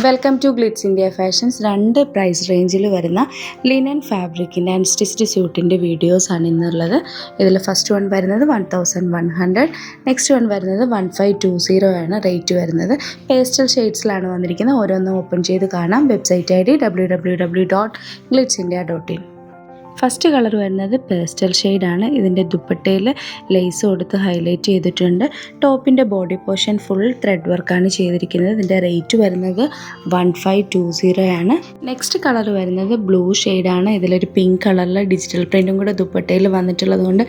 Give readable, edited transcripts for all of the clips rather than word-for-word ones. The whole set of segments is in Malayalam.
Welcome to Glitz India fashions. 2 price റേഞ്ചിൽ വരുന്ന ലിനൻ ഫാബ്രിക്കിൻ്റെ അൺസ്റ്റിച്ച്ഡ് സ്യൂട്ടിൻ്റെ വീഡിയോസാണ് ഇന്നുള്ളത്. ഇതിൽ ഫസ്റ്റ് വൺ വരുന്നത് 1100, നെക്സ്റ്റ് വൺ വരുന്നത് 1520 ആണ് റേറ്റ് വരുന്നത്. പേസ്റ്റൽ ഷെയ്ഡ്സിലാണ് വന്നിരിക്കുന്നത്. ഓരോന്നും ഓപ്പൺ ചെയ്ത് കാണാം. Website ID www.glitzindia.in. First colour വരുന്നത് പേസ്റ്റൽ ഷെയ്ഡാണ്. ഇതിൻ്റെ ദുപ്പട്ടയിൽ ലേസ് കൊടുത്ത് ഹൈലൈറ്റ് ചെയ്തിട്ടുണ്ട്. ടോപ്പിൻ്റെ ബോഡി പോർഷൻ ഫുൾ ത്രെഡ് വർക്കാണ് ചെയ്തിരിക്കുന്നത്. ഇതിൻ്റെ റേറ്റ് വരുന്നത് 1520 ആണ്. നെക്സ്റ്റ് കളർ വരുന്നത് ബ്ലൂ ഷെയ്ഡാണ്. ഇതിലൊരു പിങ്ക് കളറിൽ ഡിജിറ്റൽ പ്രിൻറ്റും കൂടെ ദുപ്പട്ടയിൽ വന്നിട്ടുള്ളത് കൊണ്ട്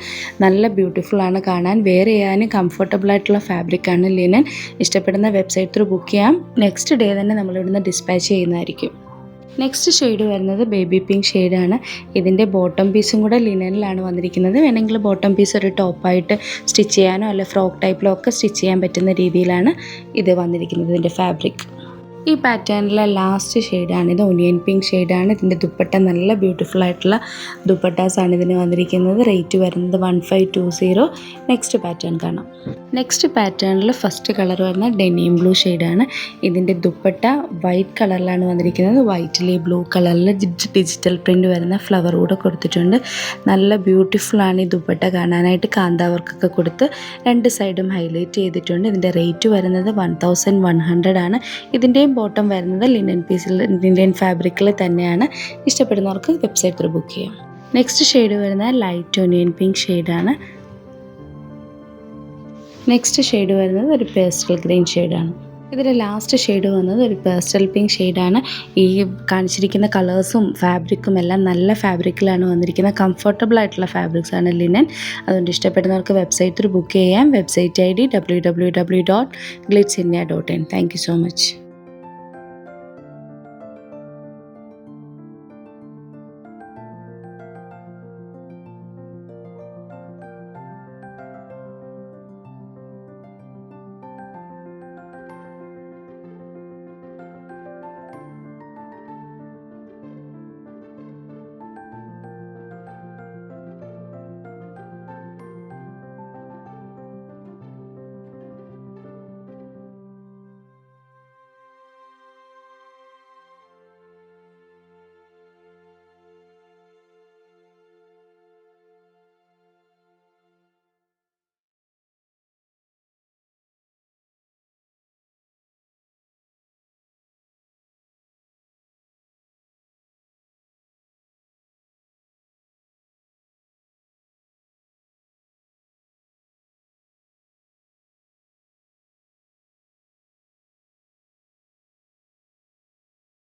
നല്ല ബ്യൂട്ടിഫുൾ ആണ് കാണാൻ. വെയർ ചെയ്യാനും കംഫർട്ടബിൾ ആയിട്ടുള്ള ഫാബ്രിക്കാണ് ലിനൻ. ഇഷ്ടപ്പെടുന്ന വെബ്സൈറ്റ് ത്രൂ ബുക്ക് ചെയ്യാം. നെക്സ്റ്റ് ഡേ തന്നെ നമ്മളിവിടുന്ന് ഡിസ്പാച്ച് ചെയ്യുന്നതായിരിക്കും. നെക്സ്റ്റ് ഷെയ്ഡ് വരുന്നത് ബേബി പിങ്ക് ഷെയ്ഡാണ്. ഇതിൻ്റെ ബോട്ടം പീസും കൂടെ ലിനനിലാണ് വന്നിരിക്കുന്നത്. വേണമെങ്കിൽ ബോട്ടം പീസ് ഒരു ടോപ്പായിട്ട് സ്റ്റിച്ച് ചെയ്യാനോ അല്ലെ ഫ്രോക്ക് ടൈപ്പിലോ ഒക്കെ സ്റ്റിച്ച് ചെയ്യാൻ പറ്റുന്ന രീതിയിലാണ് ഇത് വന്നിരിക്കുന്നത്. ഇതിൻ്റെ ഫാബ്രിക് ഈ പാറ്റേണിലെ ലാസ്റ്റ് ഷെയ്ഡാണിത്. ഒനിയൻ പിങ്ക് ഷെയ്ഡാണ്. ഇതിൻ്റെ ദുപ്പട്ട നല്ല ബ്യൂട്ടിഫുൾ ആയിട്ടുള്ള ദുപ്പട്ടാസാണ് ഇതിന് വന്നിരിക്കുന്നത്. റേറ്റ് വരുന്നത് 1520. നെക്സ്റ്റ് പാറ്റേൺ കാണാം. നെക്സ്റ്റ് പാറ്റേണിൽ ഫസ്റ്റ് കളർ വരുന്ന ഡെനിം ബ്ലൂ ഷെയ്ഡാണ്. ഇതിൻ്റെ ദുപ്പട്ട വൈറ്റ് കളറിലാണ് വന്നിരിക്കുന്നത്. വൈറ്റിൽ ബ്ലൂ കളറിൽ ഡിജിറ്റൽ പ്രിൻ്റ് വരുന്ന ഫ്ലവർ കൂടെ കൊടുത്തിട്ടുണ്ട്. നല്ല ബ്യൂട്ടിഫുള്ളാണ് ഈ ദുപ്പട്ട കാണാനായിട്ട്. കാന്താവർക്കൊക്കെ കൊടുത്ത് രണ്ട് സൈഡും ഹൈലൈറ്റ് ചെയ്തിട്ടുണ്ട്. ഇതിൻ്റെ റേറ്റ് വരുന്നത് 1100 ആണ്. ഇതിൻ്റെയും ബോട്ടം വരുന്നത് ലിനൻ ഫാബ്രിക്കിൽ തന്നെയാണ്. ഇഷ്ടപ്പെടുന്നവർക്ക് വെബ്സൈറ്റ് ത്രൂ ബുക്ക് ചെയ്യാം. നെക്സ്റ്റ് ഷെയ്ഡ് വരുന്നത് ലൈറ്റ് ഒനിയൻ പിങ്ക് ഷെയ്ഡാണ്. നെക്സ്റ്റ് ഷെയ്ഡ് വരുന്നത് ഒരു പേസ്റ്റൽ ഗ്രീൻ ഷെയ്ഡാണ്. ഇതിൻ്റെ ലാസ്റ്റ് ഷെയ്ഡ് വന്നത് ഒരു പേസ്റ്റൽ പിങ്ക് ഷെയ്ഡാണ്. ഈ കാണിച്ചിരിക്കുന്ന കളേഴ്സും ഫാബ്രിക്കും എല്ലാം നല്ല ഫാബ്രിക്കിലാണ് വന്നിരിക്കുന്നത്. കംഫർട്ടബിൾ ആയിട്ടുള്ള ഫാബ്രിക്സാണ് ലിനൻ. അതുകൊണ്ട് ഇഷ്ടപ്പെടുന്നവർക്ക് വെബ്സൈറ്റ് ത്രൂ ബുക്ക് ചെയ്യാം. Website ID www.glitzindia.in. Thank you so much.